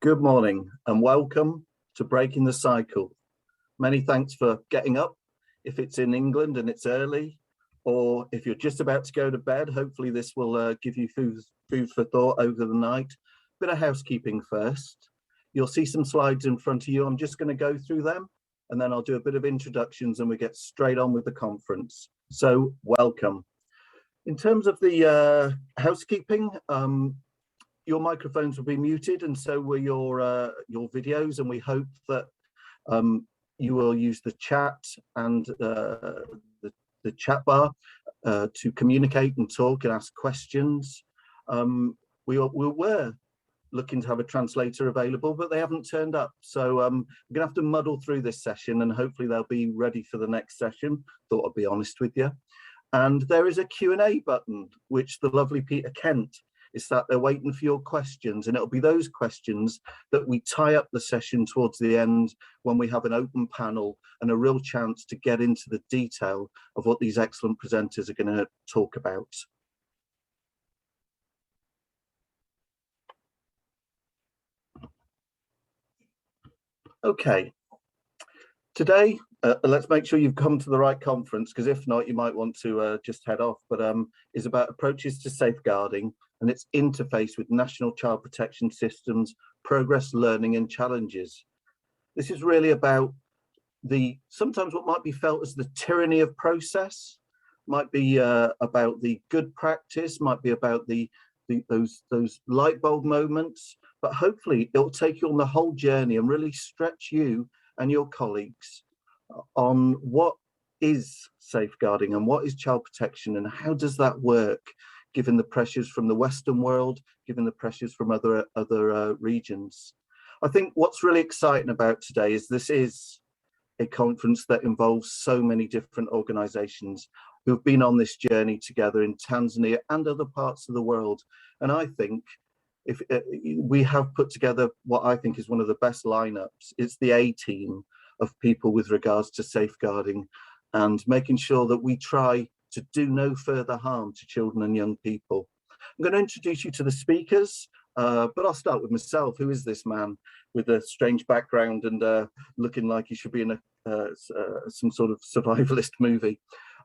Good morning and welcome to Breaking the Cycle. Many thanks for getting up if it's in England and it's early, or if you're just about to go to bed. Hopefully this will give you food for thought over the night. Bit of housekeeping first. You'll see some slides in front of you. I'm just going to go through them and then I'll do a bit of introductions and we get straight on with the conference. So welcome. In terms of the housekeeping, your microphones will be muted and so will your videos, and we hope that you will use the chat and the chat bar to communicate and talk and ask questions. We were looking to have a translator available, but they haven't turned up. So we're gonna have to muddle through this session and hopefully they'll be ready for the next session. Thought I'd be honest with you. And there is a Q&A button, which the lovely Peter Kent is sat there waiting for your questions, and it'll be those questions that we tie up the session towards the end when we have an open panel and a real chance to get into the detail of what these excellent presenters are going to talk about. Okay, today let's make sure you've come to the right conference, because if not you might want to just head off, but is about approaches to safeguarding and its interface with national child protection systems, progress, learning and challenges. This is really about sometimes what might be felt as the tyranny of process, might be about the good practice, might be about those light bulb moments, but hopefully it'll take you on the whole journey and really stretch you and your colleagues on what is safeguarding and what is child protection and how does that work, given the pressures from the Western world, given the pressures from other regions. I think what's really exciting about today is this is a conference that involves so many different organizations who've been on this journey together in Tanzania and other parts of the world. And I think if we have put together what I think is one of the best lineups, it's the A-team of people with regards to safeguarding and making sure that we try to do no further harm to children and young people. I'm going to introduce you to the speakers, but I'll start with myself. Who is this man with a strange background and looking like he should be in some sort of survivalist movie?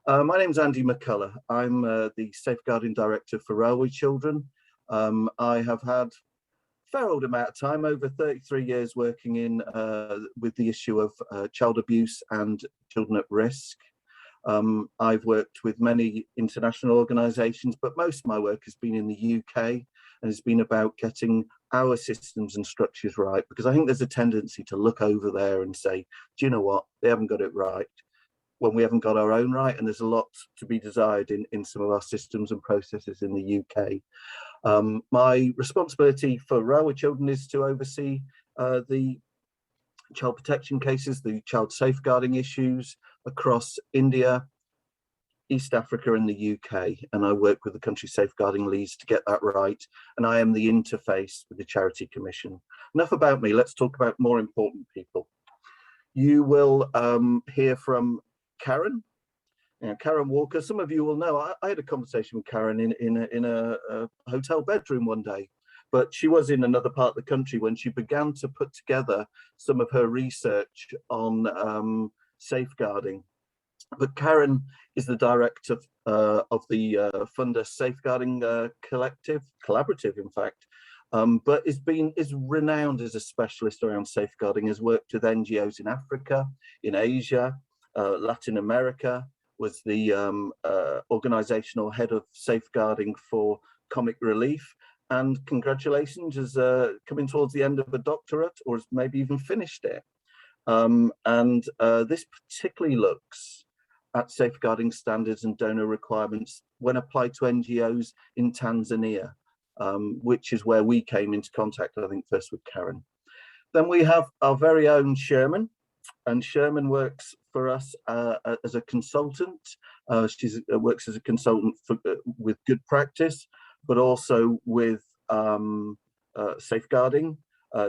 My name's Andy McCullough. I'm the Safeguarding Director for Railway Children. I have had a fair old amount of time, over 33 years working in with the issue of child abuse and children at risk. I've worked with many international organisations, but most of my work has been in the UK and it's been about getting our systems and structures right, because I think there's a tendency to look over there and say, do you know what, they haven't got it right, when we haven't got our own right, and there's a lot to be desired in some of our systems and processes in the UK. My responsibility for Railway Children is to oversee the child protection cases, the child safeguarding issues across India, East Africa and the UK, and I work with the country safeguarding leads to get that right, and I am the interface with the Charity Commission. Enough about me, let's talk about more important people. You will hear from Karen. Karen Walker. Some of you will know I had a conversation with Karen in a hotel bedroom one day, but she was in another part of the country when she began to put together some of her research on safeguarding. But Karen is the director of the Funder Safeguarding Collaborative, in fact, but is renowned as a specialist around safeguarding, has worked with NGOs in Africa, in Asia, Latin America, was the organizational head of safeguarding for Comic Relief, and congratulations, is coming towards the end of a doctorate, or has maybe even finished it. This particularly looks at safeguarding standards and donor requirements when applied to NGOs in Tanzania, which is where we came into contact, I think, first with Karen. Then we have our very own Sherman, and Sherman works for us as a consultant. She works as a consultant with good practice, but also with safeguarding.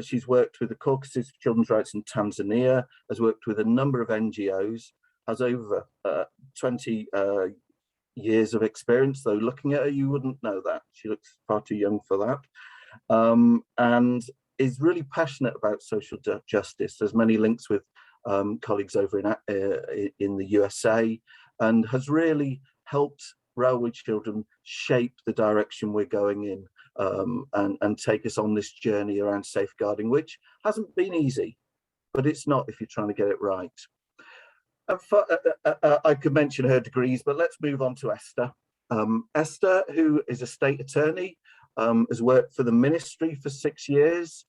She's worked with the Caucasus for Children's Rights in Tanzania, has worked with a number of NGOs, has over 20 years of experience, though looking at her, you wouldn't know that. She looks far too young for that. And is really passionate about social justice. There's many links with colleagues over in the USA, and has really helped Railway Children shape the direction we're going in, and take us on this journey around safeguarding, which hasn't been easy, but it's not if you're trying to get it right. I could mention her degrees, but let's move on to Esther. Esther, who is a state attorney, has worked for the ministry for 6 years,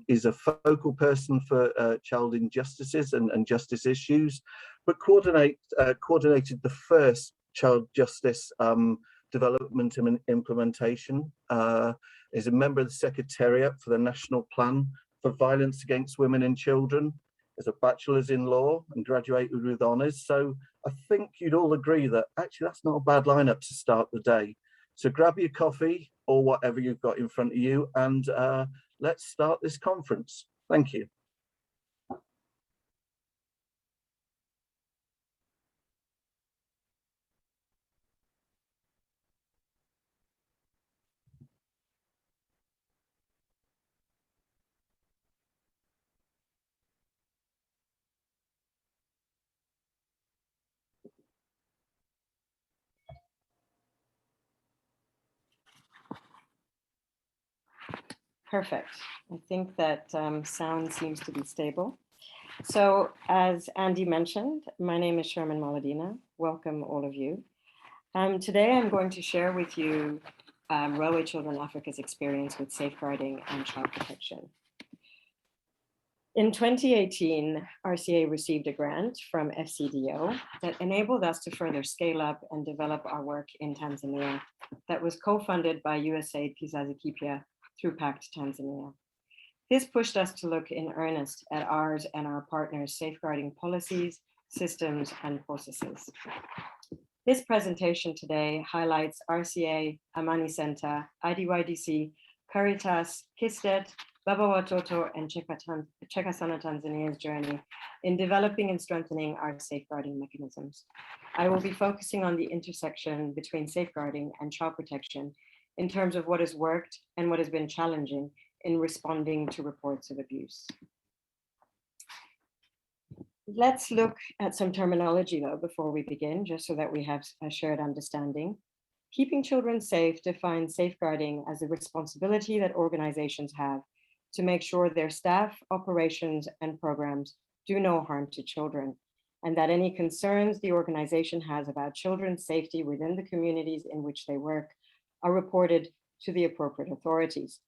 is a focal person for child injustices and justice issues, but coordinated the first child justice development and implementation, is a member of the Secretariat for the National Plan for Violence Against Women and Children, is a bachelor's in law and graduated with honours. So I think you'd all agree that actually that's not a bad lineup to start the day. So grab your coffee or whatever you've got in front of you, and let's start this conference. Thank you. Perfect. I think that sound seems to be stable. So as Andy mentioned, my name is Sherman Moladina. Welcome all of you. Today I'm going to share with you Railway Children Africa's experience with safeguarding and child protection. In 2018, RCA received a grant from FCDO that enabled us to further scale up and develop our work in Tanzania that was co-funded by USAID Kizazi Kipya through PACT Tanzania. This pushed us to look in earnest at ours and our partners' safeguarding policies, systems, and processes. This presentation today highlights RCA, Amani Center, IDYDC, Caritas, KISTET, Baba Watoto, and Cheka Sana Tanzania's journey in developing and strengthening our safeguarding mechanisms. I will be focusing on the intersection between safeguarding and child protection in terms of what has worked and what has been challenging in responding to reports of abuse. Let's look at some terminology though before we begin, just so that we have a shared understanding. Keeping children safe defines safeguarding as a responsibility that organizations have to make sure their staff, operations, and programs do no harm to children, and that any concerns the organization has about children's safety within the communities in which they work are reported to the appropriate authorities.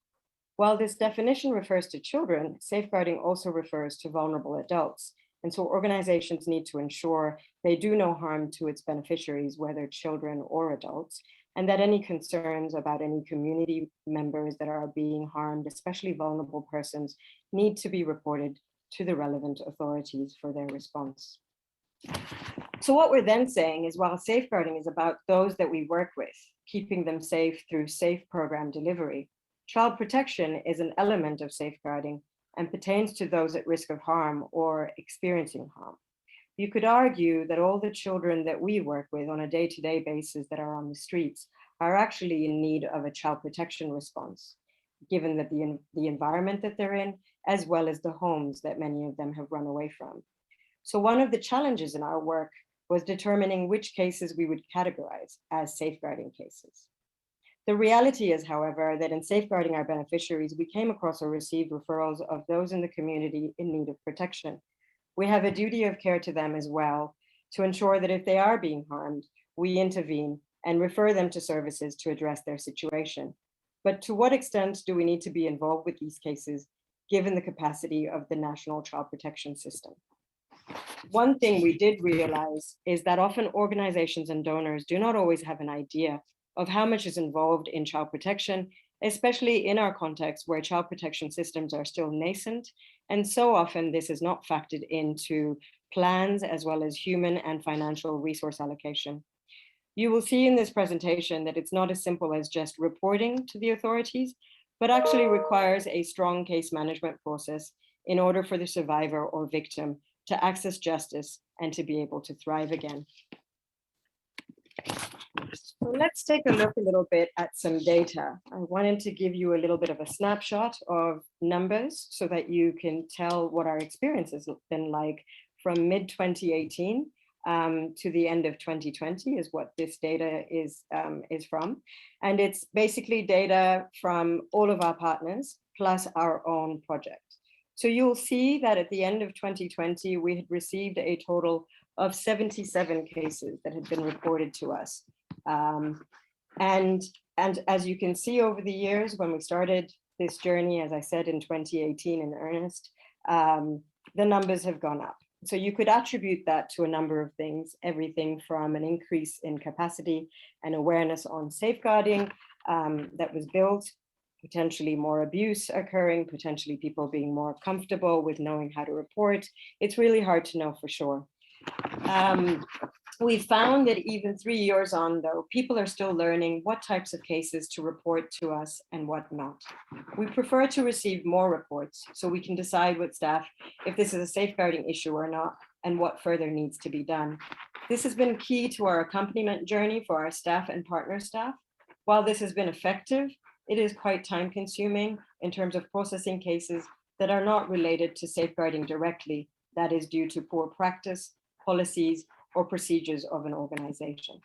While this definition refers to children, safeguarding also refers to vulnerable adults. And so organizations need to ensure they do no harm to its beneficiaries, whether children or adults, and that any concerns about any community members that are being harmed, especially vulnerable persons, need to be reported to the relevant authorities for their response. So what we're then saying is, while safeguarding is about those that we work with, keeping them safe through safe program delivery, child protection is an element of safeguarding and pertains to those at risk of harm or experiencing harm. You could argue that all the children that we work with on a day-to-day basis that are on the streets are actually in need of a child protection response, given that the environment that they're in, as well as the homes that many of them have run away from. So one of the challenges in our work was determining which cases we would categorize as safeguarding cases. The reality is, however, that in safeguarding our beneficiaries, we came across or received referrals of those in the community in need of protection. We have a duty of care to them as well, to ensure that if they are being harmed, we intervene and refer them to services to address their situation. But to what extent do we need to be involved with these cases, given the capacity of the national child protection system? One thing we did realize is that often organizations and donors do not always have an idea of how much is involved in child protection, especially in our context where child protection systems are still nascent. And so often this is not factored into plans as well as human and financial resource allocation. You will see in this presentation that it's not as simple as just reporting to the authorities, but actually requires a strong case management process in order for the survivor or victim to access justice and to be able to thrive again. So let's take a look a little bit at some data. I wanted to give you a little bit of a snapshot of numbers so that you can tell what our experience has been like from mid 2018 to the end of 2020 is what this data is from. And it's basically data from all of our partners plus our own project. So you'll see that at the end of 2020, we had received a total of 77 cases that had been reported to us. And as you can see over the years, when we started this journey, as I said, in 2018 in earnest, the numbers have gone up. So you could attribute that to a number of things, everything from an increase in capacity and awareness on safeguarding that was built, potentially more abuse occurring, potentially people being more comfortable with knowing how to report. It's really hard to know for sure. We found that even 3 years on, though, people are still learning what types of cases to report to us and what not. We prefer to receive more reports so we can decide with staff if this is a safeguarding issue or not and what further needs to be done. This has been key to our accompaniment journey for our staff and partner staff. While this has been effective, it is quite time consuming in terms of processing cases that are not related to safeguarding directly, that is due to poor practice, policies, or procedures of an organization.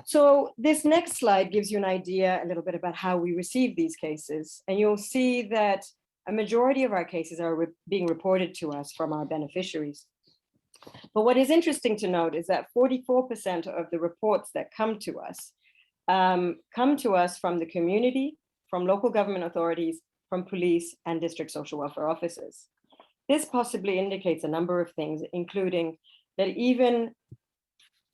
So this next slide gives you an idea a little bit about how we receive these cases. And you'll see that a majority of our cases are being reported to us from our beneficiaries. But what is interesting to note is that 44% of the reports that come to us from the community, from local government authorities, from police and district social welfare offices. This possibly indicates a number of things, including that even,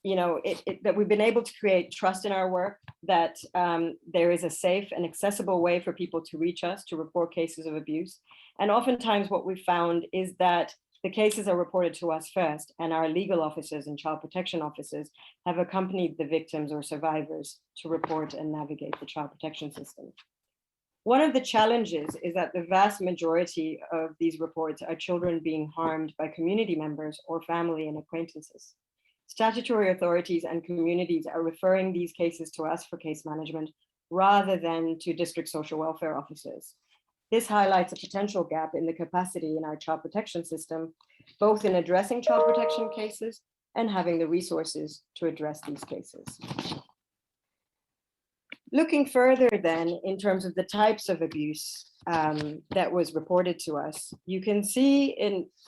that we've been able to create trust in our work, that there is a safe and accessible way for people to reach us to report cases of abuse. And oftentimes what we've found is that the cases are reported to us first, and our legal officers and child protection officers have accompanied the victims or survivors to report and navigate the child protection system. One of the challenges is that the vast majority of these reports are children being harmed by community members or family and acquaintances. Statutory authorities and communities are referring these cases to us for case management rather than to district social welfare officers. This highlights a potential gap in the capacity in our child protection system, both in addressing child protection cases and having the resources to address these cases. Looking further then, in terms of the types of abuse that was reported to us, you can see,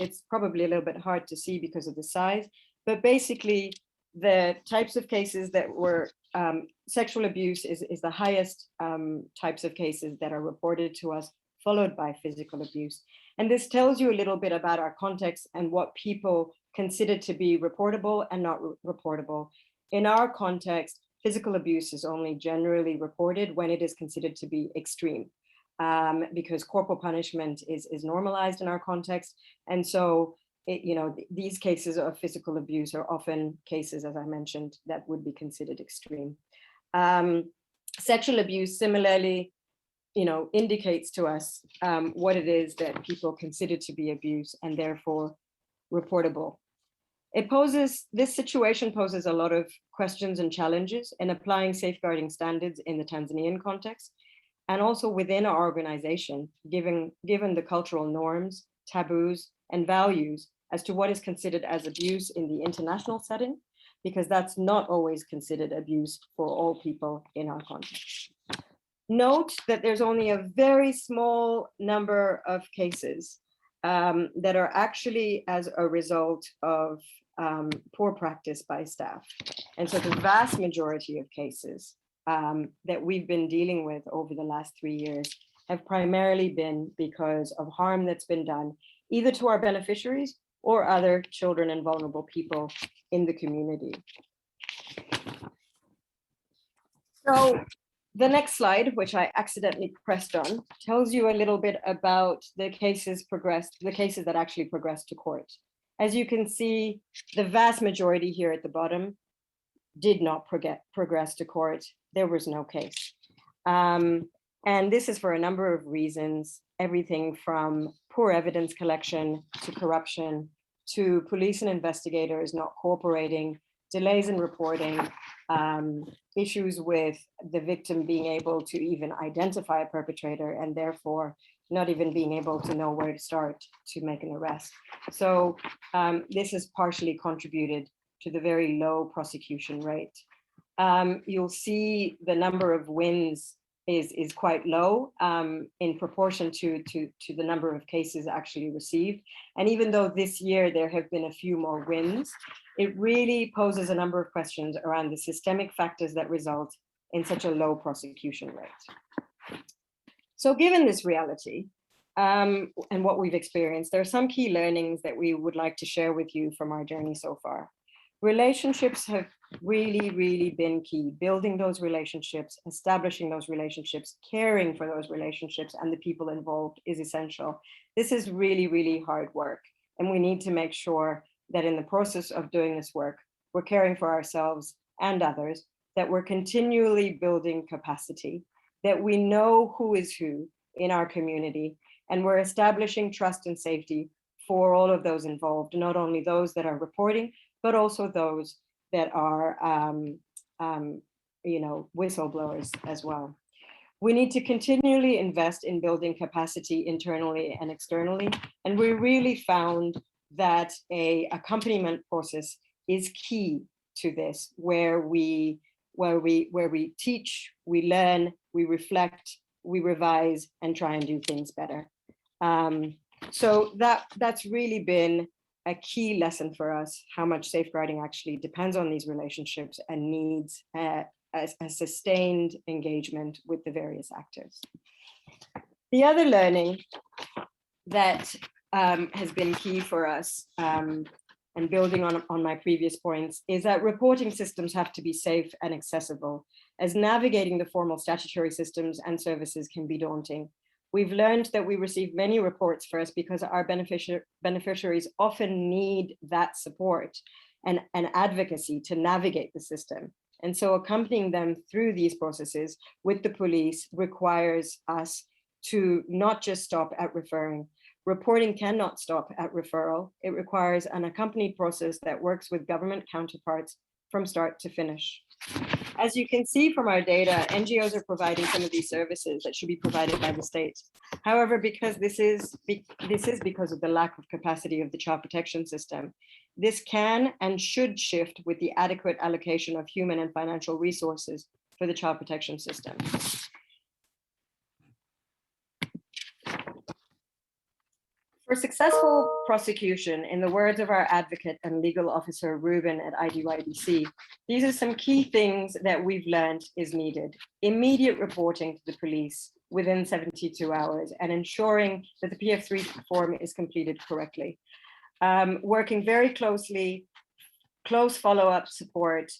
it's probably a little bit hard to see because of the size, but basically the types of cases that were sexual abuse is the highest types of cases that are reported to us, followed by physical abuse. And this tells you a little bit about our context and what people consider to be reportable and not reportable. In our context, physical abuse is only generally reported when it is considered to be extreme, because corporal punishment is normalized in our context. And so, these cases of physical abuse are often cases, as I mentioned, that would be considered extreme. Sexual abuse, similarly, indicates to us what it is that people consider to be abuse and therefore reportable. This situation poses a lot of questions and challenges in applying safeguarding standards in the Tanzanian context, and also within our organization, given the cultural norms, taboos, and values as to what is considered as abuse in the international setting, because that's not always considered abuse for all people in our context. Note that there's only a very small number of cases that are actually as a result of poor practice by staff. And so the vast majority of cases that we've been dealing with over the last 3 years have primarily been because of harm that's been done either to our beneficiaries or other children and vulnerable people in the community. So the next slide, which I accidentally pressed on, tells you a little bit about the cases that actually progressed to court. As you can see, the vast majority here at the bottom did not progress to court. There was no case. And this is for a number of reasons, everything from poor evidence collection to corruption, to police and investigators not cooperating, delays in reporting, issues with the victim being able to even identify a perpetrator and therefore not even being able to know where to start to make an arrest. So this has partially contributed to the very low prosecution rate. You'll see the number of wins is quite low in proportion to the number of cases actually received. And even though this year there have been a few more wins, it really poses a number of questions around the systemic factors that result in such a low prosecution rate. So given this reality and what we've experienced, there are some key learnings that we would like to share with you from our journey so far. Relationships have really been key. Building those relationships, establishing those relationships, caring for those relationships and the people involved is essential. This is really hard work. And we need to make sure that in the process of doing this work, we're caring for ourselves and others, that we're continually building capacity, that we know who is who in our community, and we're establishing trust and safety for all of those involved, not only those that are reporting, but also those that are, whistleblowers as well. We need to continually invest in building capacity internally and externally. And we really found that a accompaniment process is key to this, where we teach, we learn, we reflect, we revise, and try and do things better. So that's really been a key lesson for us, how much safeguarding actually depends on these relationships and needs a sustained engagement with the various actors. The other learning that has been key for us, and building on my previous points, is that reporting systems have to be safe and accessible, as navigating the formal statutory systems and services can be daunting. We've learned that we receive many reports first because our beneficiaries often need that support and advocacy to navigate the system. And so accompanying them through these processes with the police requires us to not just stop at referring. Reporting cannot stop at referral. It requires an accompanied process that works with government counterparts from start to finish. As you can see from our data, NGOs are providing some of these services that should be provided by the state. However, because this is because of the lack of capacity of the child protection system, this can and should shift with the adequate allocation of human and financial resources for the child protection system. For successful prosecution, in the words of our advocate and legal officer, Ruben at IDYDC, these are some key things that we've learned is needed. Immediate reporting to the police within 72 hours and ensuring that the PF3 form is completed correctly. Working very closely, close follow-up support,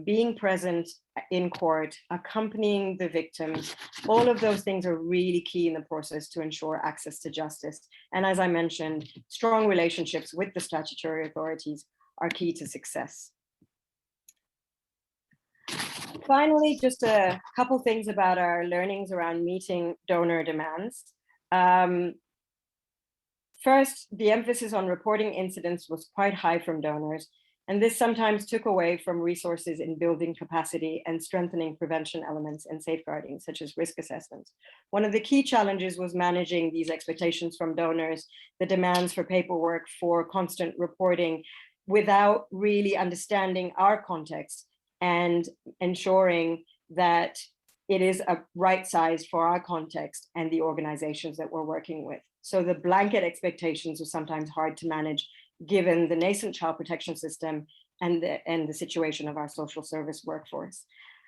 being present in court, accompanying the victims, all of those things are really key in the process to ensure access to justice. And as I mentioned, strong relationships with the statutory authorities are key to success. Finally, just a couple things about our learnings around meeting donor demands. First, the emphasis on reporting incidents was quite high from donors, and this sometimes took away from resources in building capacity and strengthening prevention elements and safeguarding, such as risk assessments. One of the key challenges was managing these expectations from donors, the demands for paperwork, for constant reporting, without really understanding our context and ensuring that it is a right size for our context and the organizations that we're working with. So the blanket expectations are sometimes hard to manage given the nascent child protection system and the situation of our social service workforce.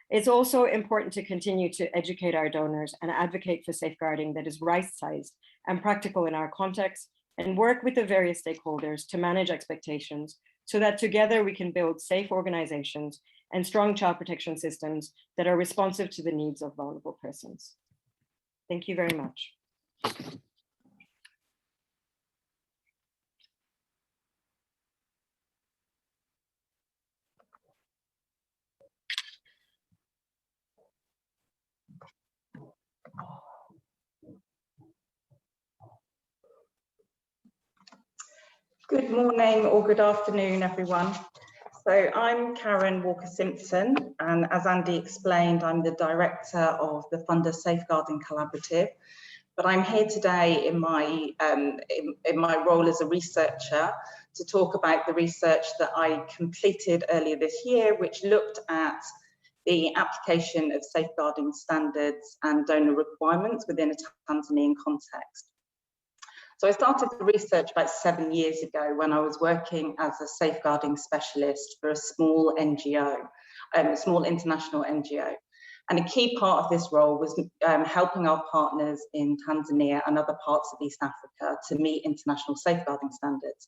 It's also important to continue to educate our donors and advocate for safeguarding that is right-sized and practical in our context, and work with the various stakeholders to manage expectations so that together we can build safe organizations and strong child protection systems that are responsive to the needs of vulnerable persons. Thank you very much. Good morning or good afternoon, everyone. So I'm Karen Walker-Simpson, and as Andy explained, I'm the director of the Funder Safeguarding Collaborative. But I'm here today in my role as a researcher to talk about the research that I completed earlier this year, which looked at the application of safeguarding standards and donor requirements within a Tanzanian context. So I started the research about 7 years ago when I was working as a safeguarding specialist for a small NGO, a small international NGO. And a key part of this role was helping our partners in Tanzania and other parts of East Africa to meet international safeguarding standards.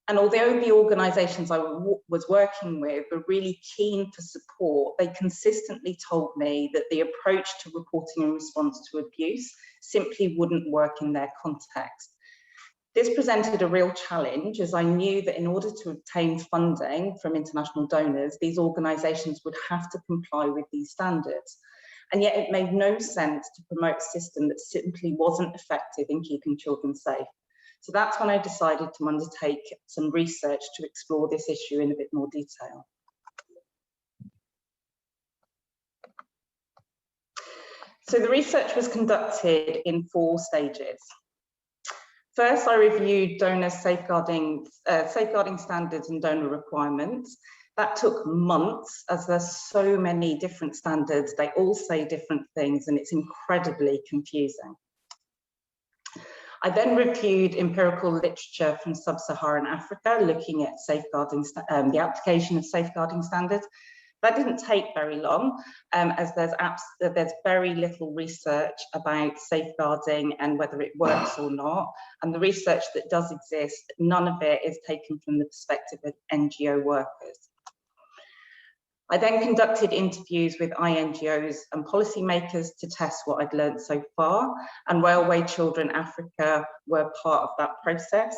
And although the organisations I was working with were really keen for support, they consistently told me that the approach to reporting in response to abuse simply wouldn't work in their context. This presented a real challenge, as I knew that in order to obtain funding from international donors, these organisations would have to comply with these standards. And yet it made no sense to promote a system that simply wasn't effective in keeping children safe. So that's when I decided to undertake some research to explore this issue in a bit more detail. So the research was conducted in 4 stages. First, I reviewed donor safeguarding standards and donor requirements. That took months, as there's so many different standards. They all say different things, and it's incredibly confusing. I then reviewed empirical literature from sub-Saharan Africa, looking at safeguarding, the application of safeguarding standards. That didn't take very long, as there's very little research about safeguarding and whether it works or not. And the research that does exist, none of it is taken from the perspective of NGO workers. I then conducted interviews with INGOs and policymakers to test what I'd learned so far, and Railway Children Africa were part of that process.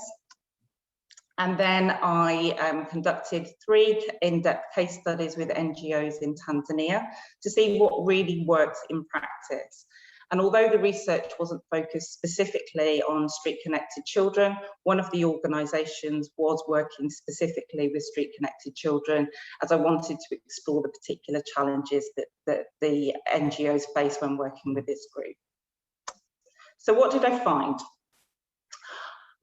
And then I conducted 3 in-depth case studies with NGOs in Tanzania to see what really works in practice. And although the research wasn't focused specifically on street-connected children, one of the organisations was working specifically with street-connected children, as I wanted to explore the particular challenges that the NGOs face when working with this group. So what did I find?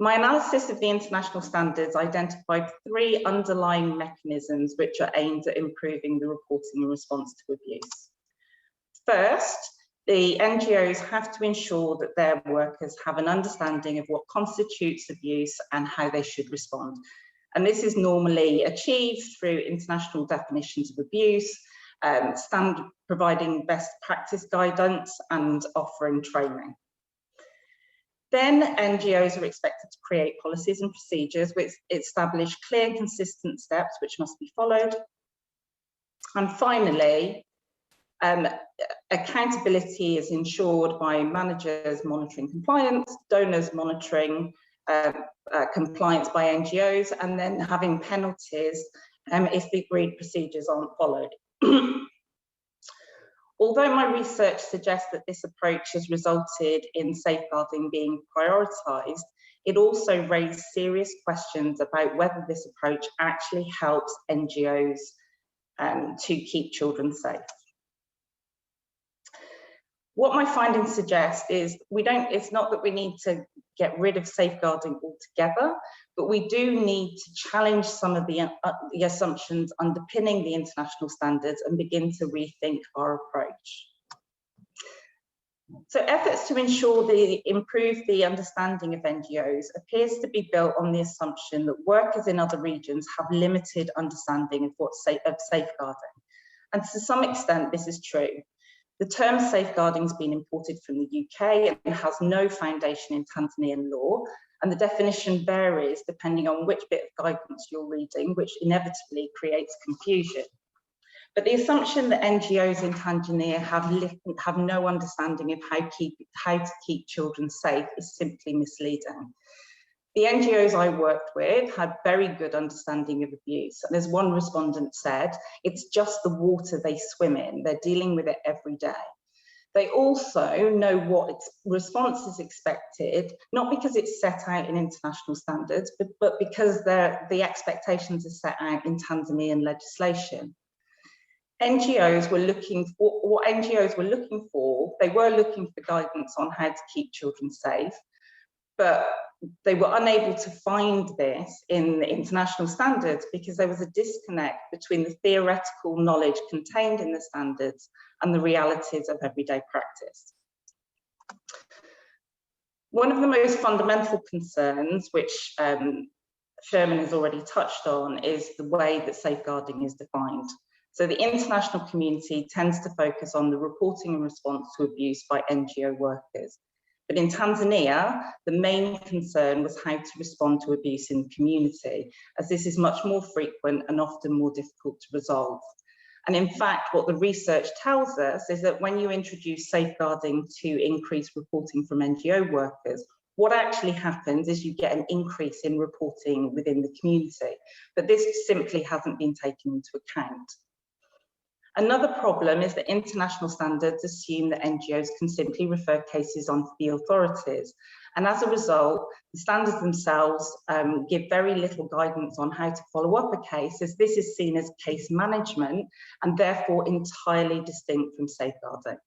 My analysis of the international standards identified 3 underlying mechanisms which are aimed at improving the reporting in response to abuse. First, the NGOs have to ensure that their workers have an understanding of what constitutes abuse and how they should respond. And this is normally achieved through international definitions of abuse, providing best practice guidance and offering training. Then NGOs are expected to create policies and procedures which establish clear and consistent steps which must be followed. And finally, accountability is ensured by managers monitoring compliance, donors monitoring compliance by NGOs, and then having penalties if the agreed procedures aren't followed. Although my research suggests that this approach has resulted in safeguarding being prioritised, it also raised serious questions about whether this approach actually helps NGOs to keep children safe. What my findings suggest is it's not that we need to get rid of safeguarding altogether, but we do need to challenge some of the assumptions underpinning the international standards and begin to rethink our approach. So efforts to improve the understanding of NGOs appears to be built on the assumption that workers in other regions have limited understanding of safeguarding. And to some extent, this is true. The term safeguarding has been imported from the UK and has no foundation in Tanzanian law, and the definition varies depending on which bit of guidance you're reading, which inevitably creates confusion. But the assumption that NGOs in Tanzania have no understanding of how to keep children safe is simply misleading. The NGOs I worked with had very good understanding of abuse. And as one respondent said, it's just the water they swim in. They're dealing with it every day. They also know what response is expected, not because it's set out in international standards, but because the expectations are set out in Tanzanian legislation. NGOs were looking for, what NGOs were looking for, they were looking for guidance on how to keep children safe, but they were unable to find this in the international standards because there was a disconnect between the theoretical knowledge contained in the standards and the realities of everyday practice. One of the most fundamental concerns, which Sherman has already touched on, is the way that safeguarding is defined. So the international community tends to focus on the reporting and response to abuse by NGO workers. But in Tanzania, the main concern was how to respond to abuse in the community, as this is much more frequent and often more difficult to resolve. And in fact, what the research tells us is that when you introduce safeguarding to increase reporting from NGO workers, what actually happens is you get an increase in reporting within the community. But this simply hasn't been taken into account. Another problem is that international standards assume that NGOs can simply refer cases on to the authorities. And as a result, the standards themselves give very little guidance on how to follow up a case, as this is seen as case management and therefore entirely distinct from safeguarding.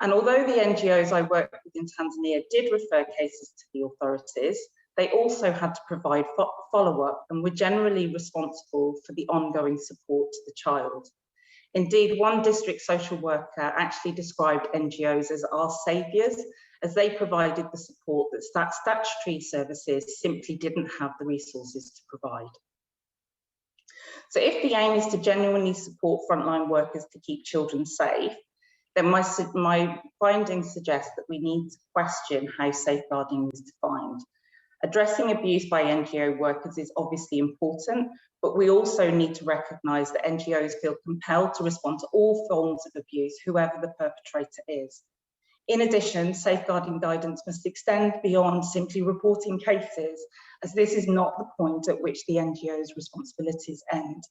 And although the NGOs I worked with in Tanzania did refer cases to the authorities, they also had to provide follow-up and were generally responsible for the ongoing support to the child. Indeed, one district social worker actually described NGOs as our saviours, as they provided the support that statutory services simply didn't have the resources to provide. So if the aim is to genuinely support frontline workers to keep children safe, then my findings suggest that we need to question how safeguarding is defined. Addressing abuse by NGO workers is obviously important, but we also need to recognise that NGOs feel compelled to respond to all forms of abuse, whoever the perpetrator is. In addition, safeguarding guidance must extend beyond simply reporting cases, as this is not the point at which the NGO's responsibilities end.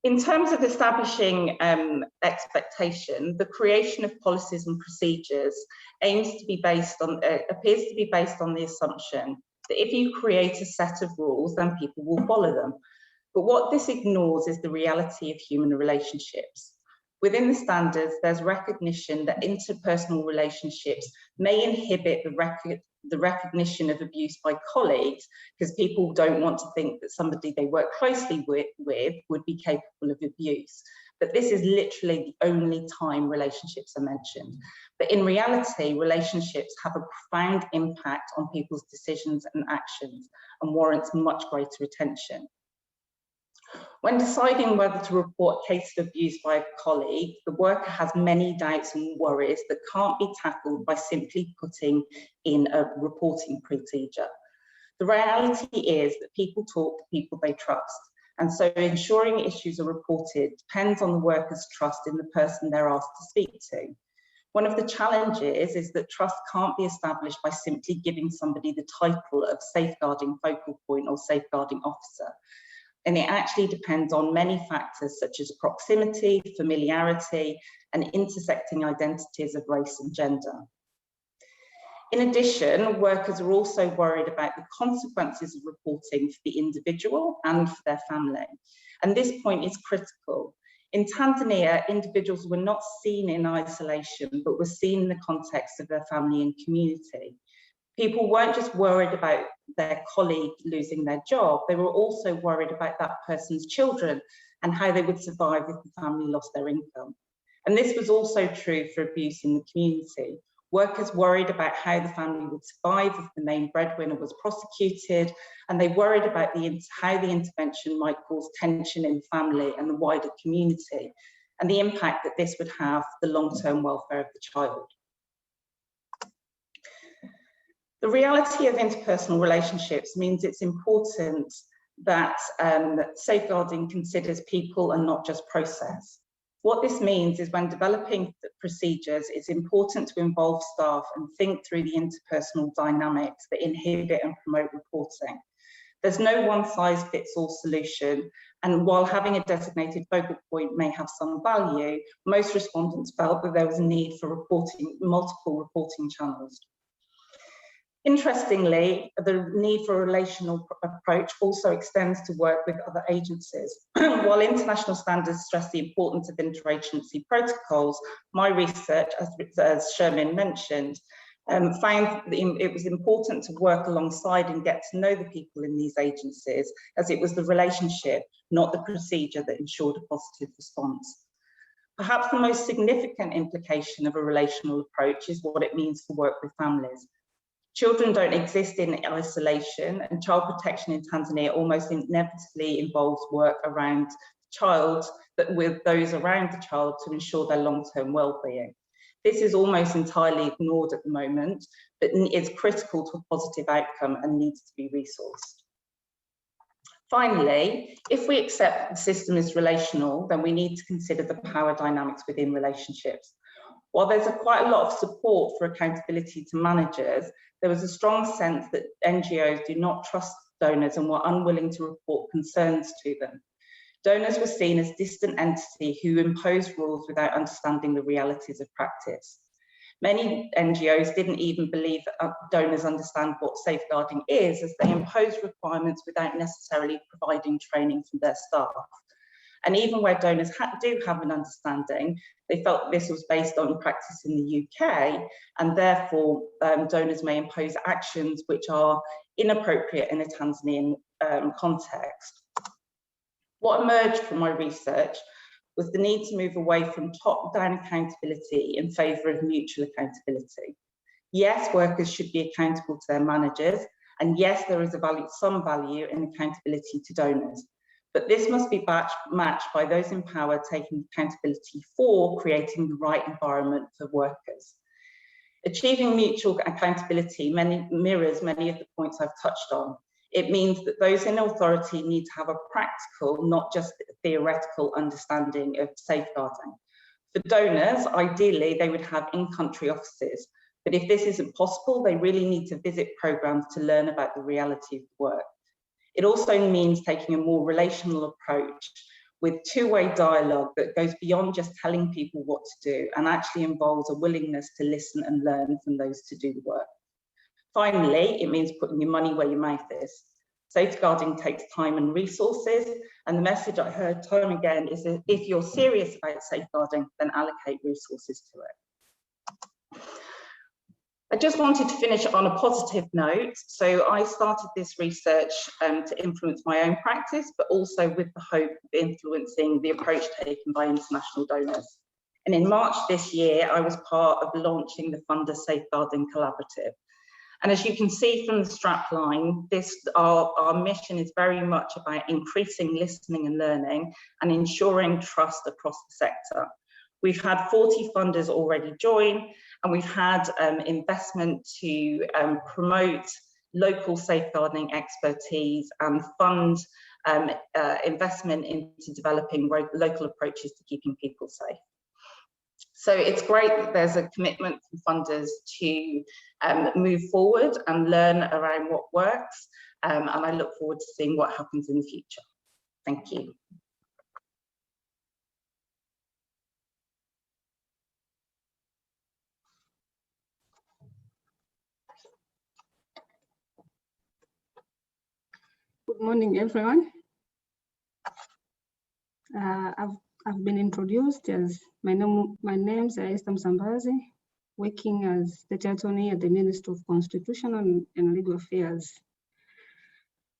In terms of establishing expectation, the creation of policies and procedures appears to be based on the assumption that if you create a set of rules, then people will follow them. But what this ignores is the reality of human relationships. Within the standards, there's recognition that interpersonal relationships may inhibit the recognition of abuse by colleagues, because people don't want to think that somebody they work closely with would be capable of abuse. But this is literally the only time relationships are mentioned. But in reality, relationships have a profound impact on people's decisions and actions and warrants much greater attention. When deciding whether to report a case of abuse by a colleague, the worker has many doubts and worries that can't be tackled by simply putting in a reporting procedure. The reality is that people talk to people they trust, and so ensuring issues are reported depends on the worker's trust in the person they're asked to speak to. One of the challenges is that trust can't be established by simply giving somebody the title of safeguarding focal point or safeguarding officer. And it actually depends on many factors such as proximity, familiarity, and intersecting identities of race and gender. In addition, workers are also worried about the consequences of reporting for the individual and for their family. And this point is critical. In Tanzania, individuals were not seen in isolation, but were seen in the context of their family and community. People weren't just worried about their colleague losing their job, they were also worried about that person's children and how they would survive if the family lost their income. And this was also true for abuse in the community. Workers worried about how the family would survive if the main breadwinner was prosecuted, and they worried about how the intervention might cause tension in the family and the wider community, and the impact that this would have for the long-term welfare of the child. The reality of interpersonal relationships means it's important that safeguarding considers people and not just process. What this means is when developing procedures, it's important to involve staff and think through the interpersonal dynamics that inhibit and promote reporting. There's no one-size-fits-all solution, and while having a designated focal point may have some value, most respondents felt that there was a need for multiple reporting channels. Interestingly, the need for a relational approach also extends to work with other agencies. While international standards stress the importance of interagency protocols, my research, as Shermin mentioned, found that it was important to work alongside and get to know the people in these agencies, as it was the relationship, not the procedure, that ensured a positive response. Perhaps the most significant implication of a relational approach is what it means to work with families. Children don't exist in isolation, and child protection in Tanzania almost inevitably involves work around the child, but with those around the child to ensure their long-term well-being. This is almost entirely ignored at the moment, but is critical to a positive outcome and needs to be resourced. Finally, if we accept the system is relational, then we need to consider the power dynamics within relationships. While there's quite a lot of support for accountability to managers, there was a strong sense that NGOs do not trust donors and were unwilling to report concerns to them. Donors were seen as distant entities who imposed rules without understanding the realities of practice. Many NGOs didn't even believe that donors understand what safeguarding is, as they impose requirements without necessarily providing training for their staff. And even where donors do have an understanding, they felt this was based on practice in the UK, and therefore donors may impose actions which are inappropriate in a Tanzanian context. What emerged from my research was the need to move away from top-down accountability in favour of mutual accountability. Yes, workers should be accountable to their managers, and yes, there is some value in accountability to donors. But this must be matched by those in power taking accountability for creating the right environment for workers. Achieving mutual accountability mirrors many of the points I've touched on. It means that those in authority need to have a practical, not just theoretical understanding of safeguarding. For donors, ideally, they would have in-country offices. But if this isn't possible, they really need to visit programmes to learn about the reality of the work. It also means taking a more relational approach with two-way dialogue that goes beyond just telling people what to do and actually involves a willingness to listen and learn from those to do the work. Finally, it means putting your money where your mouth is. Safeguarding takes time and resources, and the message I heard time and again is that if you're serious about safeguarding, then allocate resources to it. I just wanted to finish on a positive note. So I started this research to influence my own practice, but also with the hope of influencing the approach taken by international donors. And in March this year, I was part of launching the Funder Safeguarding Collaborative. And as you can see from the strapline, our mission is very much about increasing listening and learning and ensuring trust across the sector. We've had 40 funders already join, and we've had investment to promote local safeguarding expertise and fund investment into developing local approaches to keeping people safe. So it's great that there's a commitment from funders to move forward and learn around what works, and I look forward to seeing what happens in the future. Thank you. Good morning, everyone. I've been introduced as my name is Esther Msambazi, working as State Attorney at the Ministry of Constitutional and Legal Affairs.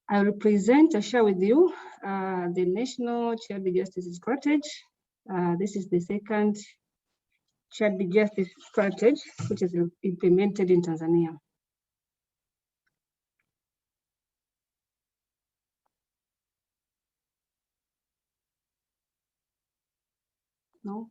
I represent and share with you the National Child Justice Strategy. This is the second Child Justice Strategy, which is implemented in Tanzania. No.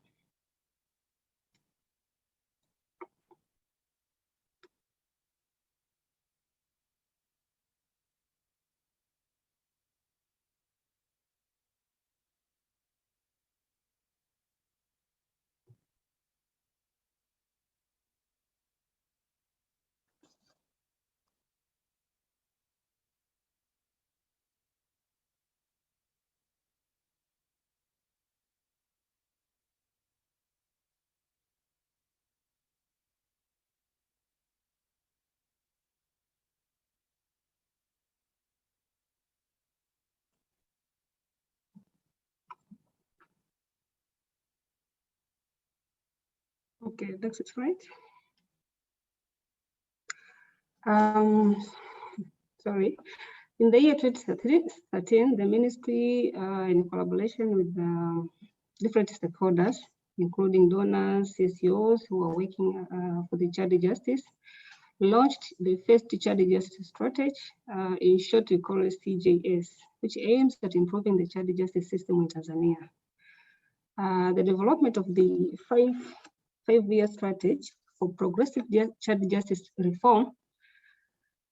Okay, next slide. Sorry. In the year 2013, the ministry, in collaboration with different stakeholders, including donors, CCOs who are working for the child justice, launched the first child justice strategy, in short we call it CJS, which aims at improving the child justice system in Tanzania. The development of the five-year strategy for progressive child justice reform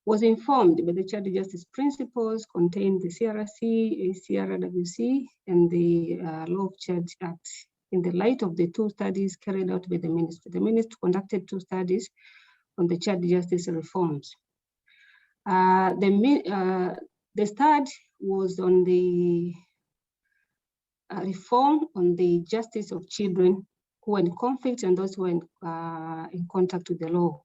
was informed by the child justice principles contained in the CRC, ACRWC, and the Law of Child Act in the light of the two studies carried out by the ministry. The ministry conducted two studies on the child justice reforms. The study was on the reform on the justice of children who are in conflict and those who are in contact with the law.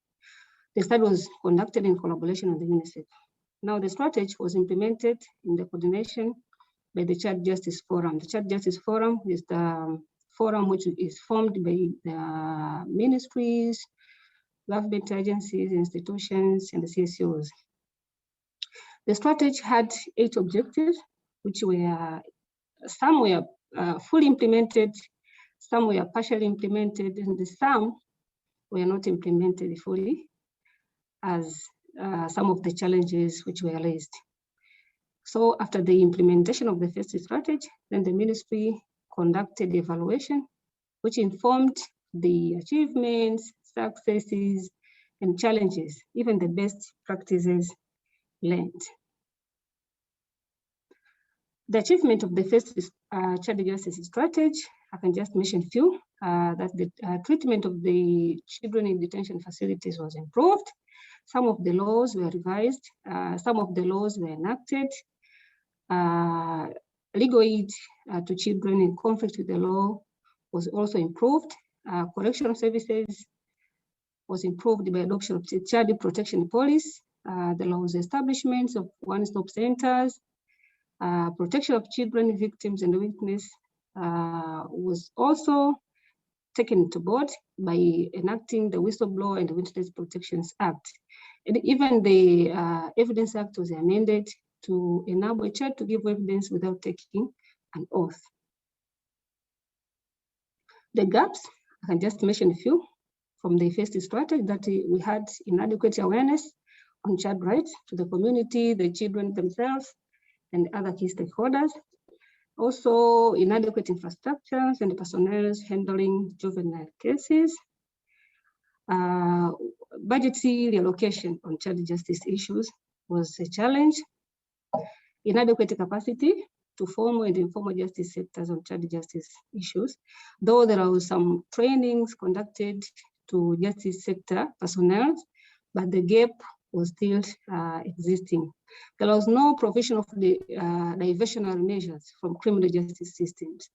The study was conducted in collaboration with the UNICEF. Now the strategy was implemented in the coordination by the Child Justice Forum. The Child Justice Forum is the forum which is formed by the ministries, government agencies, institutions, and the CSOs. The strategy had 8 objectives, which were, some were fully implemented, some were partially implemented, and some were not implemented fully, as some of the challenges which were raised. So after the implementation of the first strategy, then the ministry conducted evaluation, which informed the achievements, successes, and challenges, even the best practices learned. The achievement of the first child justice strategy, I can just mention a few, that the treatment of the children in detention facilities was improved. Some of the laws were revised, some of the laws were enacted. Legal aid to children in conflict with the law was also improved. Correctional services was improved by adoption of the child protection policy. There was establishment of one-stop centers. Protection of children, victims, and witnesses was also taken to board by enacting the Whistleblower and Witness Protections Act. And even the Evidence Act was amended to enable a child to give evidence without taking an oath. The gaps, I can just mention a few from the first strategy, that we had inadequate awareness on child rights to the community, the children themselves, and other key stakeholders. Also, inadequate infrastructures and personnel handling juvenile cases. Budgetary reallocation on child justice issues was a challenge. Inadequate capacity to formal and informal justice sectors on child justice issues, though there are some trainings conducted to justice sector personnel, but the gap was still existing. There was no provision of the diversionary measures from criminal justice systems.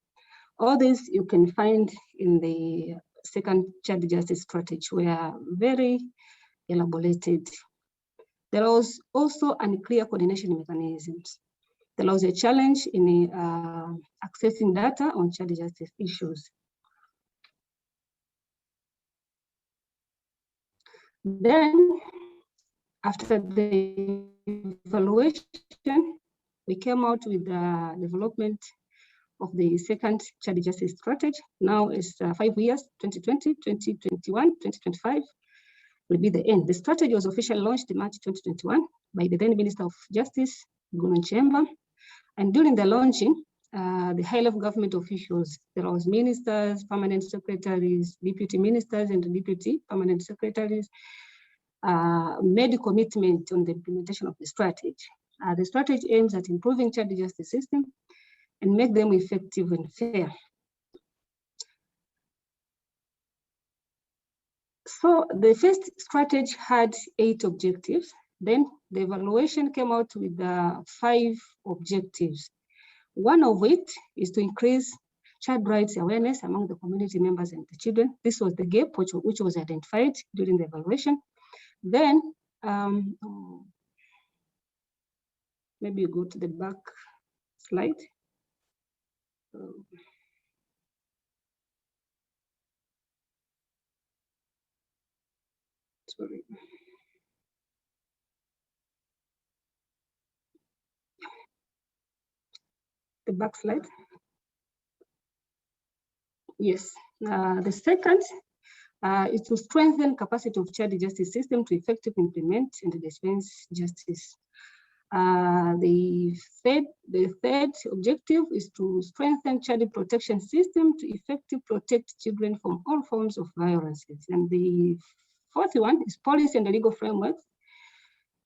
All this you can find in the second child justice strategy, were very elaborated. There was also unclear coordination mechanisms. There was a challenge in accessing data on child justice issues. Then, after the evaluation, we came out with the development of the second child justice strategy. Now it's 5 years, 2020, 2021, 2025 will be the end. The strategy was officially launched in March 2021 by the then Minister of Justice, Guno Nchemba. And during the launching, the high-level government officials, there was ministers, permanent secretaries, deputy ministers, and deputy permanent secretaries, made a commitment on the implementation of the strategy. The strategy aims at improving child justice system and make them effective and fair. So the first strategy had 8 objectives. Then the evaluation came out with 5 objectives. One of it is to increase child rights awareness among the community members and the children. This was the gap which was identified during the evaluation. Then, maybe you go to the back slide. Sorry. The back slide. Yes, the second is to strengthen capacity of child justice system to effectively implement and dispense justice. The third objective is to strengthen child protection system to effectively protect children from all forms of violence. And the fourth one is policy and the legal frameworks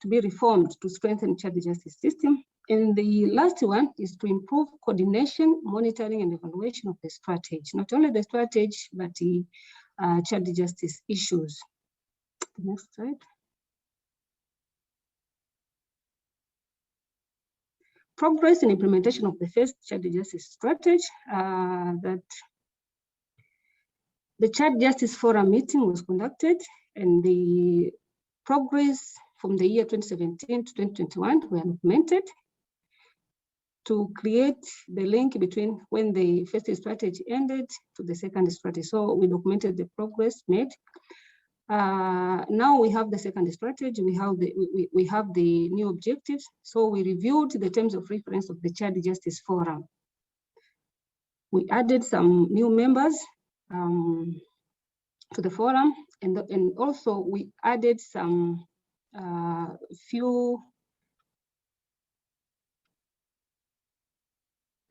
to be reformed to strengthen child justice system. And the last one is to improve coordination, monitoring, and evaluation of the strategy. Not only the strategy, but the child justice issues. Next slide. Progress in implementation of the first child justice strategy, that the Child Justice Forum meeting was conducted, and the progress from the year 2017 to 2021 were implemented to create the link between when the first strategy ended to the second strategy. So we documented the progress made. Now we have the second strategy, we have the new objectives. So we reviewed the terms of reference of the Child Justice Forum. We added some new members to the forum, and also we added some few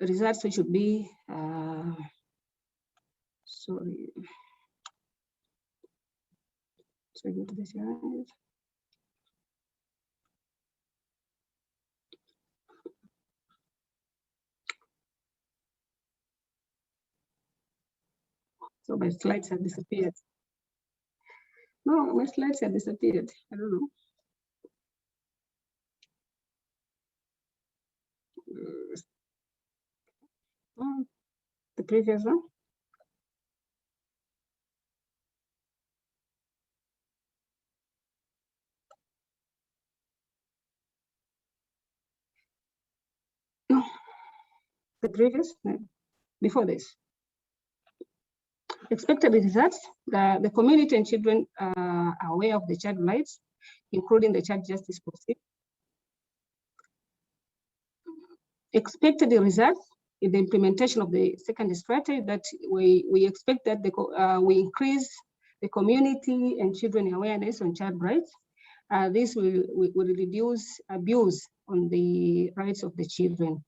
results which should be, sorry. So go to the slide. So my slides have disappeared. No, my slides have disappeared. I don't know. The previous one. No, the previous, before this. Expected results, the community and children are aware of the child rights, including the child justice procedure. Expected results in the implementation of the second strategy, that we expect that we increase the community and children awareness on child rights. This will reduce abuse on the rights of the children.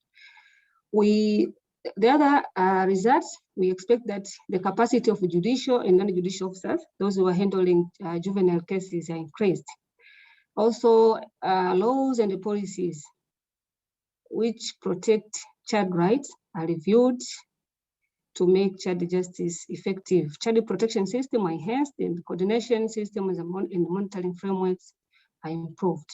The other results, we expect that the capacity of judicial and non-judicial officers, those who are handling juvenile cases, are increased. Also, laws and the policies which protect child rights are reviewed to make child justice effective. Child protection system are enhanced, and the coordination systems and monitoring frameworks are improved.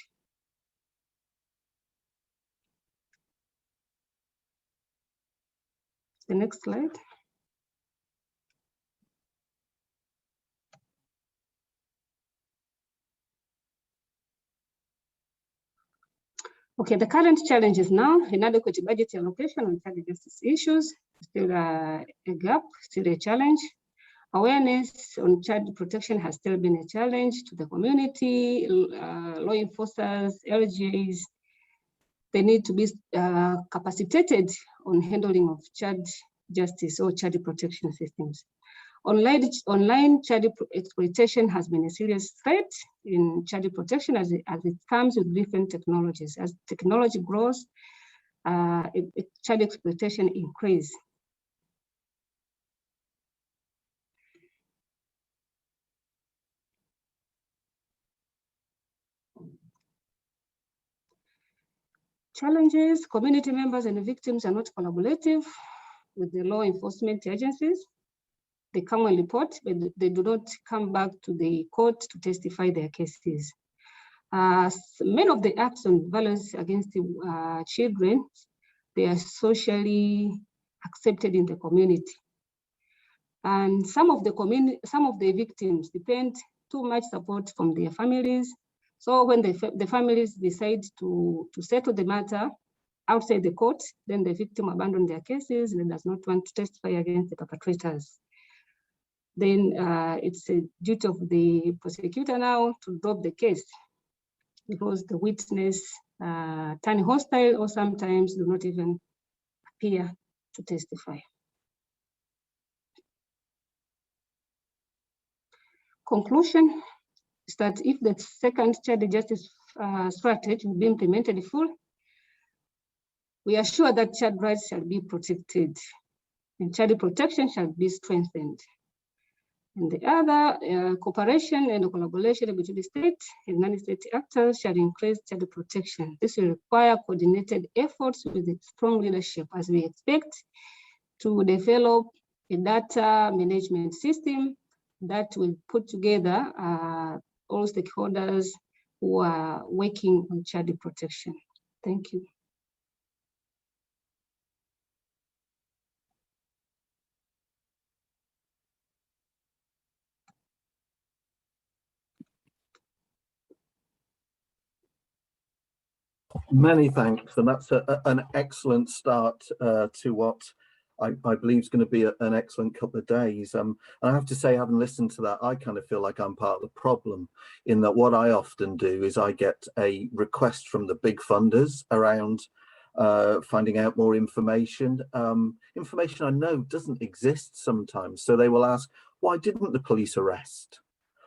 The next slide. Okay, the current challenges now: inadequate budget allocation on child justice issues, still a gap, still a challenge. Awareness on child protection has still been a challenge to the community. Law enforcers, LGAs, they need to be capacitated on handling of child justice or child protection systems. Online child exploitation has been a serious threat in child protection as it comes with different technologies. As technology grows, child exploitation increases. Challenges: community members and victims are not collaborative with the law enforcement agencies. They come and report, but they do not come back to the court to testify their cases. Many of the acts on violence against children, they are socially accepted in the community. And some of the victims depend too much support from their families. So when the families decide to settle the matter outside the court, then the victim abandons their cases and does not want to testify against the perpetrators. then it's a duty of the prosecutor now to drop the case because the witness turn hostile or sometimes do not even appear to testify. Conclusion is that if the second child justice strategy will be implemented in full, we are sure that child rights shall be protected and child protection shall be strengthened. And the other cooperation and collaboration between the state and non-state actors shall increase child protection. This will require coordinated efforts with a strong leadership as we expect to develop a data management system that will put together all stakeholders who are working on child protection. Thank you. Many thanks, and that's an excellent start to what I believe is going to be an excellent couple of days. And I have to say, having listened to that, I kind of feel like I'm part of the problem in that what I often do is I get a request from the big funders around finding out more information, information I know doesn't exist sometimes. So they will ask, why didn't the police arrest?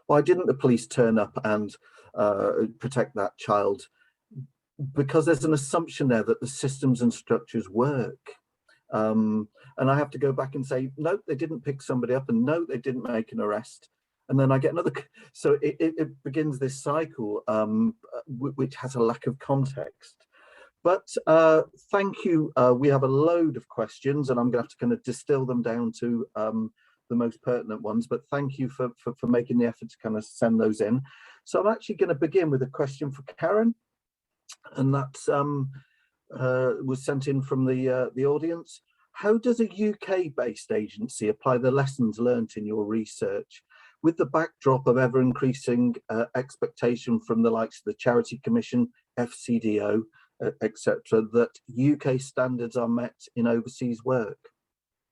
Why didn't the police turn up and protect that child? Because there's an assumption there that the systems and structures work. And I have to go back and say, no, they didn't pick somebody up, and no, they didn't make an arrest. And then I get another, so it begins this cycle, which has a lack of context. But thank you. We have a load of questions, and I'm going to have to kind of distill them down to the most pertinent ones. But thank you for making the effort to kind of send those in. So I'm actually going to begin with a question for Karen, and that was sent in from the audience. How does a UK-based agency apply the lessons learnt in your research with the backdrop of ever-increasing expectation from the likes of the Charity Commission, FCDO, etc., that UK standards are met in overseas work?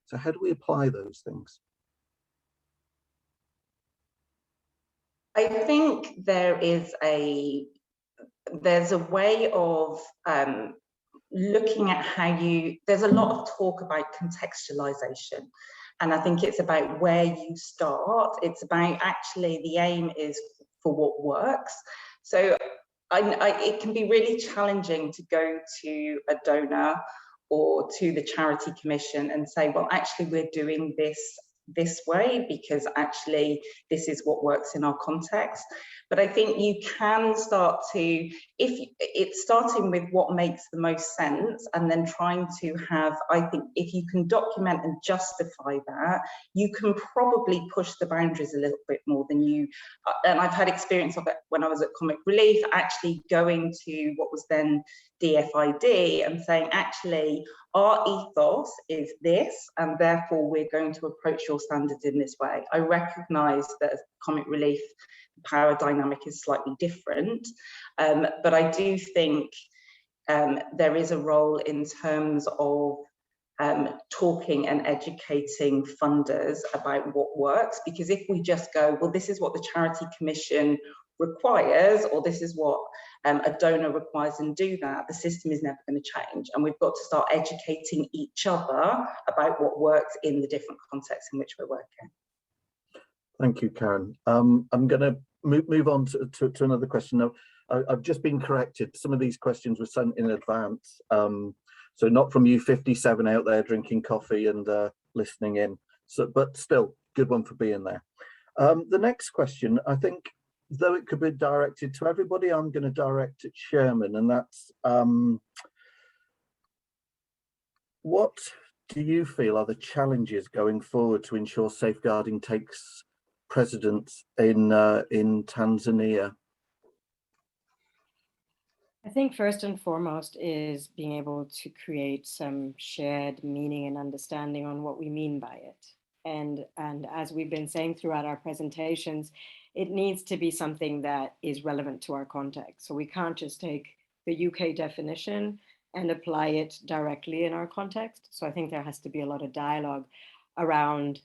So how do we apply those things? I think there's a way of looking at how there's a lot of talk about contextualization. And I think it's about where you start. It's about actually the aim is for what works. So it can be really challenging to go to a donor or to the Charity Commission and say, well, actually, we're doing this way because actually this is what works in our context. But I think you can start to, if it's starting with what makes the most sense and then trying to have, I think if you can document and justify that, you can probably push the boundaries a little bit more than you, and I've had experience of it when I was at Comic Relief, actually going to what was then DFID and saying, actually, our ethos is this, and therefore we're going to approach your standards in this way. I recognise that as Comic Relief, the power dynamic is slightly different, but I do think there is a role in terms of talking and educating funders about what works, because if we just go, well, this is what the Charity Commission requires, or this is what a donor requires, and do that, the system is never going to change. And we've got to start educating each other about what works in the different contexts in which we're working. Thank you, Karen. I'm going to move on to another question now. I've just been corrected. Some of these questions were sent in advance. So not from you 57 out there drinking coffee and listening in. So, but still, good one for being there. The next question, I think, though it could be directed to everybody, I'm going to direct at Sherman, and that's what do you feel are the challenges going forward to ensure safeguarding takes precedence in Tanzania? I think first and foremost is being able to create some shared meaning and understanding on what we mean by it. And as we've been saying throughout our presentations, it needs to be something that is relevant to our context. So we can't just take the UK definition and apply it directly in our context. So I think there has to be a lot of dialogue around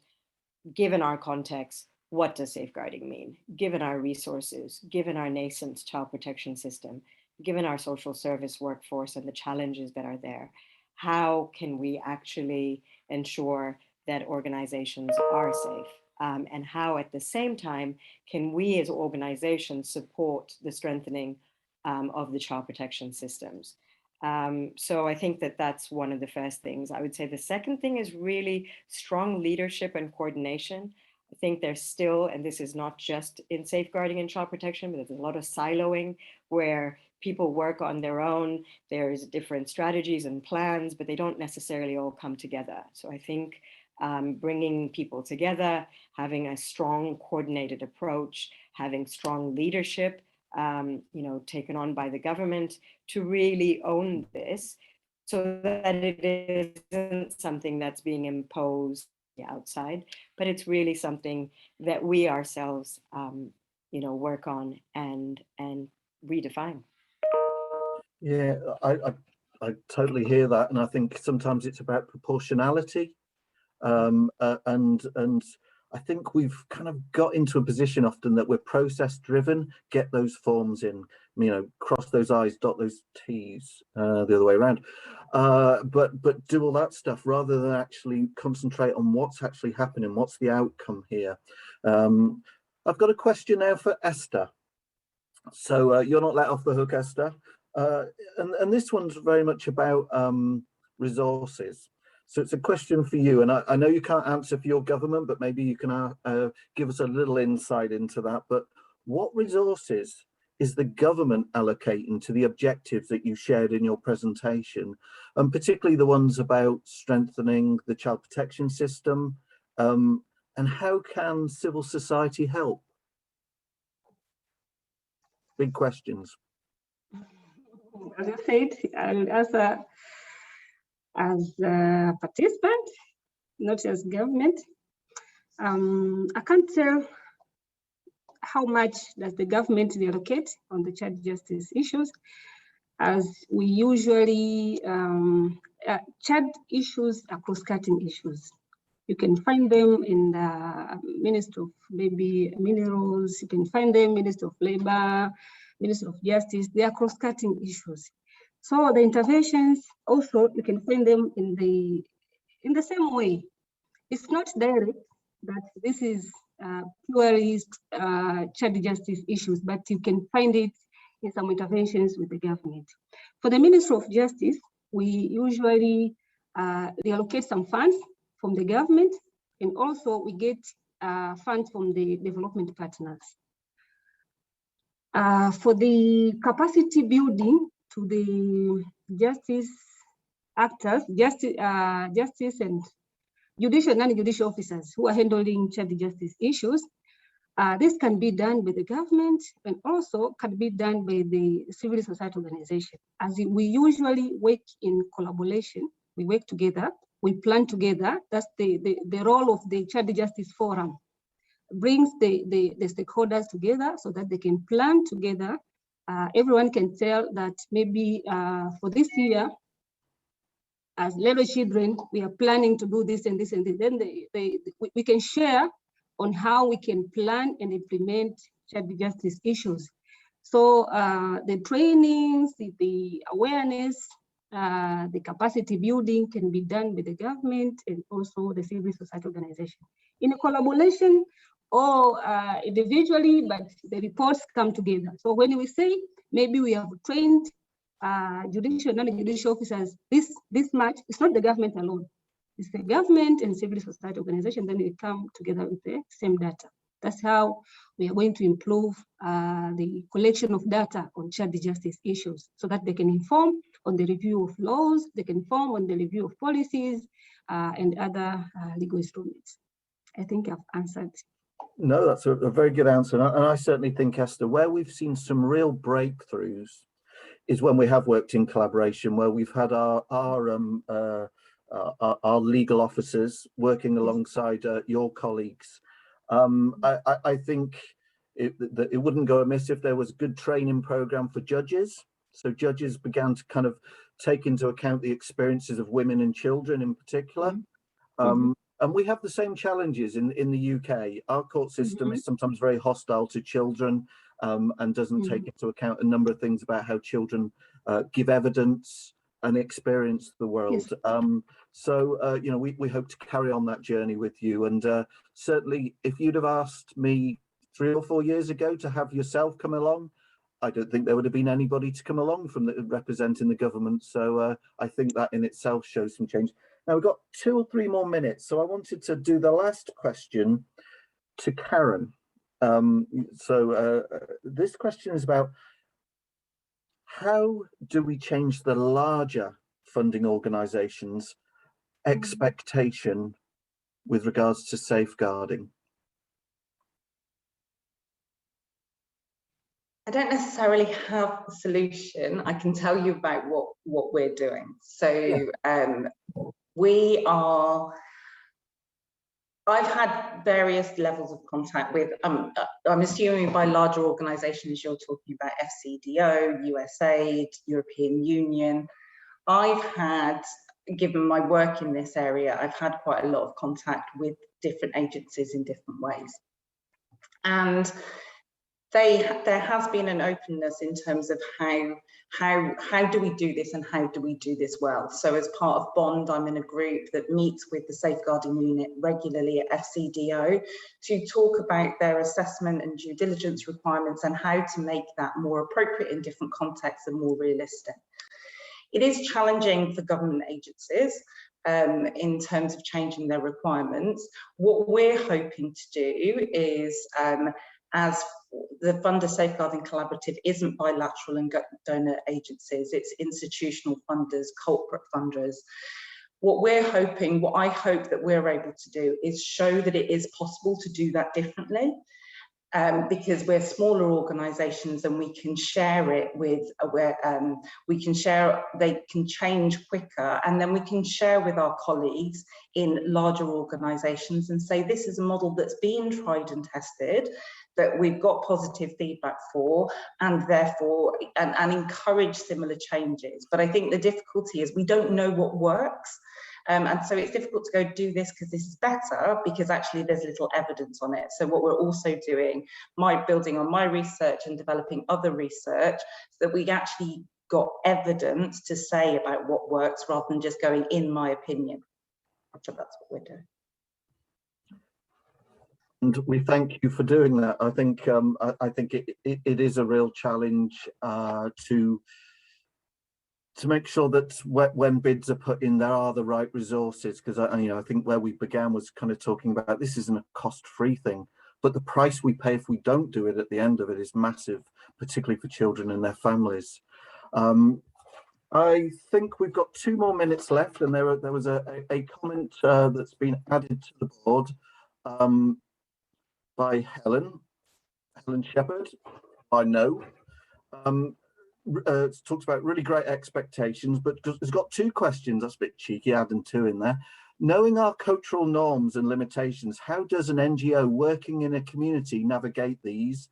given our context, what does safeguarding mean? Given our resources, given our nascent child protection system, given our social service workforce and the challenges that are there, how can we actually ensure that organizations are safe? And how at the same time can we as organizations support the strengthening of the child protection systems? So I think that that's one of the first things. I would say the second thing is really strong leadership and coordination. I think there's still, and this is not just in safeguarding and child protection, but there's a lot of siloing where people work on their own. There's different strategies and plans, but they don't necessarily all come together. So I think bringing people together, having a strong coordinated approach, having strong leadership, taken on by the government to really own this so that it isn't something that's being imposed outside, but it's really something that we ourselves, work on and redefine. Yeah, I totally hear that, and I think sometimes it's about proportionality, and I think we've kind of got into a position often that we're process driven, get those forms in, cross those I's, dot those T's, the other way around, but do all that stuff rather than actually concentrate on what's actually happening, what's the outcome here. I've got a question now for Esther. So you're not let off the hook, Esther. And this one's very much about resources. So it's a question for you, and I know you can't answer for your government, but maybe you can give us a little insight into that. But what resources is the government allocating to the objectives that you shared in your presentation, and particularly the ones about strengthening the child protection system, and how can civil society help? Big questions. As I said, I'll answer as a participant, not as government. I can't tell how much does the government allocate on the child justice issues, as we usually, child issues are cross-cutting issues. You can find them in the Ministry of maybe Minerals, you can find them Ministry of Labor, Ministry of Justice. They are cross-cutting issues. So the interventions also, you can find them in the same way. It's not direct that this is purely child justice issues, but you can find it in some interventions with the government. For the Ministry of Justice, we usually reallocate some funds from the government, and also we get funds from the development partners. For the capacity building to the justice actors, justice and judicial and non-judicial officers who are handling child justice issues, this can be done by the government and also can be done by the civil society organization. As we usually work in collaboration, we work together, we plan together. That's the role of the Child Justice Forum. Brings the stakeholders together so that they can plan together. Everyone can tell that maybe for this year, as little children, we are planning to do this and this and this. Then we can share on how we can plan and implement child justice issues. So the trainings, the awareness, the capacity building can be done by the government and also the civil society organization in a collaboration or individually, but the reports come together. So when we say maybe we have trained judicial and non-judicial officers this much, it's not the government alone. It's the government and civil society organization, then we come together with the same data. That's how we are going to improve the collection of data on child justice issues so that they can inform on the review of laws, they can inform on the review of policies and other legal instruments. I think I've answered. No, that's a very good answer. And I certainly think, Esther, where we've seen some real breakthroughs is when we have worked in collaboration, where we've had our legal officers working alongside your colleagues. I think it wouldn't go amiss if there was a good training program for judges. So judges began to kind of take into account the experiences of women and children in particular. And we have the same challenges in the UK. Our court system is sometimes very hostile to children and doesn't take into account a number of things about how children give evidence and experience the world. Yes. You know, we hope to carry on that journey with you. And certainly, if you'd have asked me 3 or 4 years ago to have yourself come along, I don't think there would have been anybody to come along from representing the government. So I think that in itself shows some change. Now we've got 2 or 3 more minutes. So I wanted to do the last question to Karen. This question is about how do we change the larger funding organisations' expectation with regards to safeguarding? I don't necessarily have the solution. I can tell you about what we're doing. So I've had various levels of contact with, I'm assuming by larger organisations you're talking about FCDO, USAID, European Union. Given my work in this area, I've had quite a lot of contact with different agencies in different ways. And there has been an openness in terms of how do we do this and how do we do this well. So as part of Bond, I'm in a group that meets with the safeguarding unit regularly at FCDO to talk about their assessment and due diligence requirements and how to make that more appropriate in different contexts and more realistic. It is challenging for government agencies in terms of changing their requirements. What we're hoping to do is, as the Funder Safeguarding Collaborative isn't bilateral and donor agencies, it's institutional funders, corporate funders. What I hope that we're able to do is show that it is possible to do that differently. Because we're smaller organisations and we can share it with, they can change quicker, and then we can share with our colleagues in larger organisations and say this is a model that's been tried and tested, that we've got positive feedback for, and therefore, and encourage similar changes. But I think the difficulty is we don't know what works. And so it's difficult to go do this because this is better, because actually there's little evidence on it. So what we're also doing, building on my research and developing other research, so that we actually got evidence to say about what works rather than just going, in my opinion. So that's what we're doing. And we thank you for doing that. I think it is a real challenge to make sure that when bids are put in, there are the right resources, because I think where we began was kind of talking about this isn't a cost-free thing, but the price we pay if we don't do it at the end of it is massive, particularly for children and their families. I think we've got 2 more minutes left, and there was a comment that's been added to the board by Helen Shepherd, I know. Talks about really great expectations, but has got 2 questions. That's a bit cheeky, adding 2 in there. Knowing our cultural norms and limitations, how does an NGO working in a community navigate these?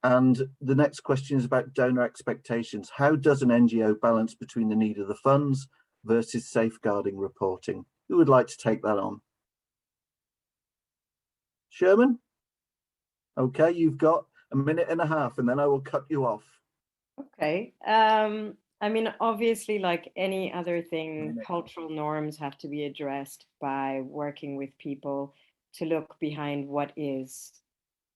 And the next question is about donor expectations. How does an NGO balance between the need of the funds versus safeguarding reporting? Who would like to take that on? Sherman? Okay, you've got a minute and a half, and then I will cut you off. Okay. I mean, obviously, like any other thing, cultural norms have to be addressed by working with people to look behind what is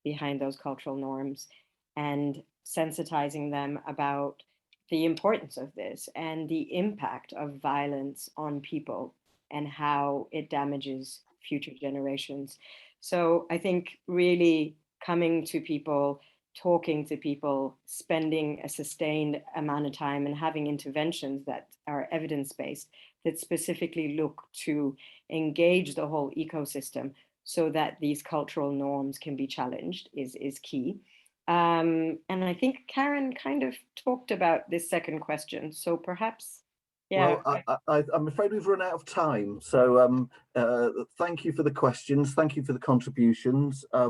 behind those cultural norms and sensitizing them about the importance of this and the impact of violence on people and how it damages future generations. So I think really coming to people, talking to people, spending a sustained amount of time and having interventions that are evidence-based, that specifically look to engage the whole ecosystem so that these cultural norms can be challenged is key. And I think Karen kind of talked about this second question, so perhaps, yeah. Well, I'm afraid we've run out of time. So thank you for the questions. Thank you for the contributions. I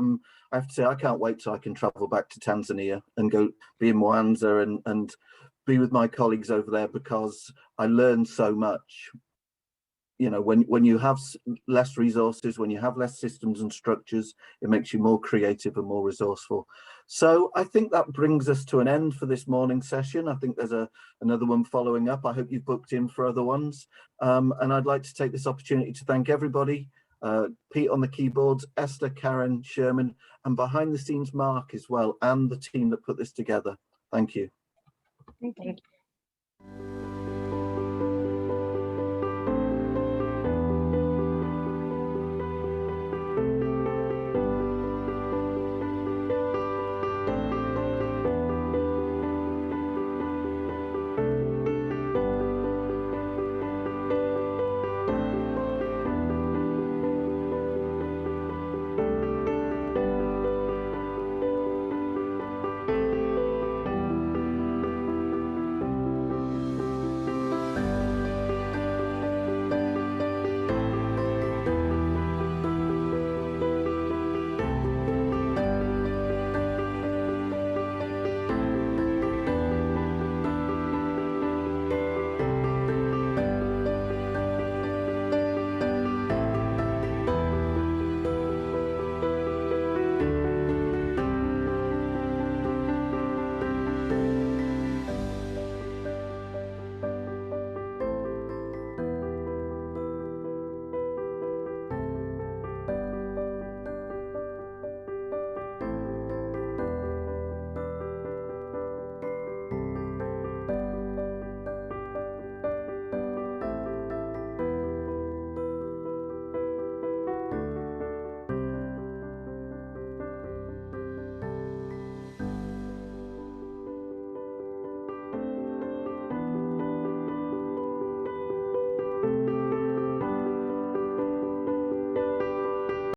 have to say, I can't wait till I can travel back to Tanzania and go be in Mwanza and be with my colleagues over there, because I learned so much. you know, when you have less resources, when you have less systems and structures, it makes you more creative and more resourceful. So I think that brings us to an end for this morning session. I think there's another one following up. I hope you've booked in for other ones. And I'd like to take this opportunity to thank everybody, Pete on the keyboards, Esther, Karen, Sherman, and behind the scenes Mark as well, and the team that put this together. Thank you. Thank you. Thank you.